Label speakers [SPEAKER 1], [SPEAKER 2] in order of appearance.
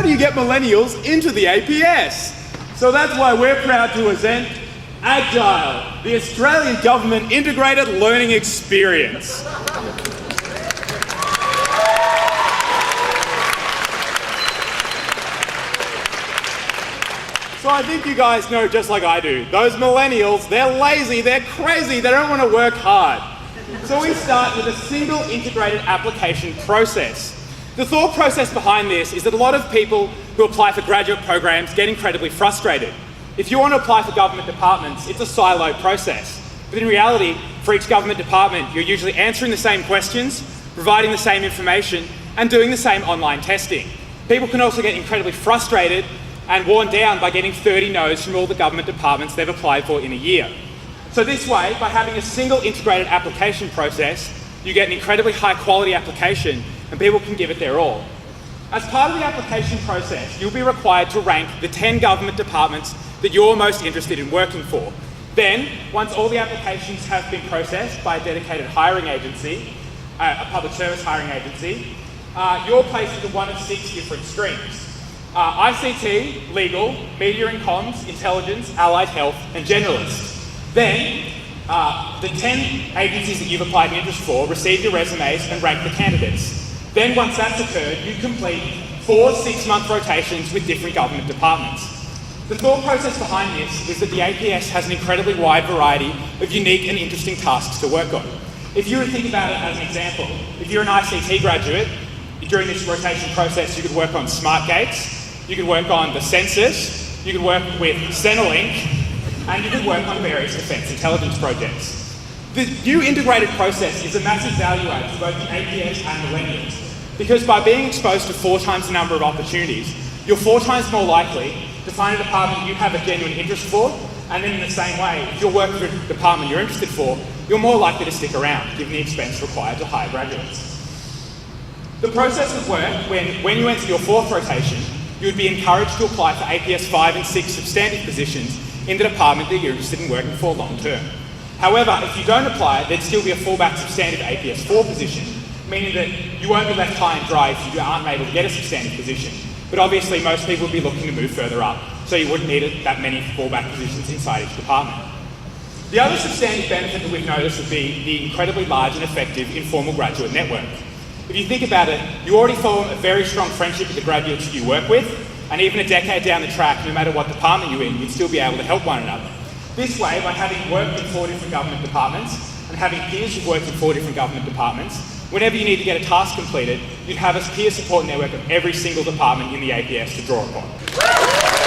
[SPEAKER 1] do you get millennials into the APS? So that's why we're proud to present AGILE, the Australian Government Integrated Learning Experience. So I think you guys know just like I do, those millennials, they're lazy, they're crazy, they don't want to work hard. So we start with a single integrated application process. The thought process behind this is that a lot of people who apply for graduate programs get incredibly frustrated. If you want to apply for government departments, it's a siloed process. But in reality, for each government department, you're usually answering the same questions, providing the same information, and doing the same online testing. People can also get incredibly frustrated and worn down by getting 30 no's from all the government departments they've applied for in a year. So this way, by having a single integrated application process, you get an incredibly high quality application and people can give it their all. As part of the application process, you'll be required to rank the 10 government departments that you're most interested in working for. Then, once all the applications have been processed by a dedicated hiring agency, a public service hiring agency, you're placed into one of 6 different streams. ICT, legal, media and comms, intelligence, allied health, and generalist. Then, the 10 agencies that you've applied an interest for receive your resumes and rank the candidates. Then, once that's occurred, you complete 4 6-month rotations with different government departments. The thought process behind this is that the APS has an incredibly wide variety of unique and interesting tasks to work on. If you were to think about it as an example, if you're an ICT graduate, during this rotation process you could work on smart gates, you could work on the census, you could work with Centrelink, and you could work on various defence intelligence projects. The new integrated process is a massive value add to both the APS and millennials, because by being exposed to 4 times the number of opportunities, you're 4 times more likely to find a department you have a genuine interest for, and then in the same way, if you're working for a department you're interested for, you're more likely to stick around, given the expense required to hire graduates. The process would work when you enter your 4th rotation, you would be encouraged to apply for APS 5 and 6 substantive positions in the department that you're interested in working for long term. However, if you don't apply, there'd still be a fallback substantive APS 4 position, meaning that you won't be left high and dry if you aren't able to get a substantive position. But obviously most people would be looking to move further up, so you wouldn't need that many fallback positions inside each department. The other substantive benefit that we've noticed would be the incredibly large and effective informal graduate network. If you think about it, you already form a very strong friendship with the graduates you work with, and even a decade down the track, no matter what department you're in, you'd still be able to help one another. This way, by having worked in 4 different government departments, and having peers who've worked in 4 different government departments, whenever you need to get a task completed, you'd have a peer support network of every single department in the APS to draw upon.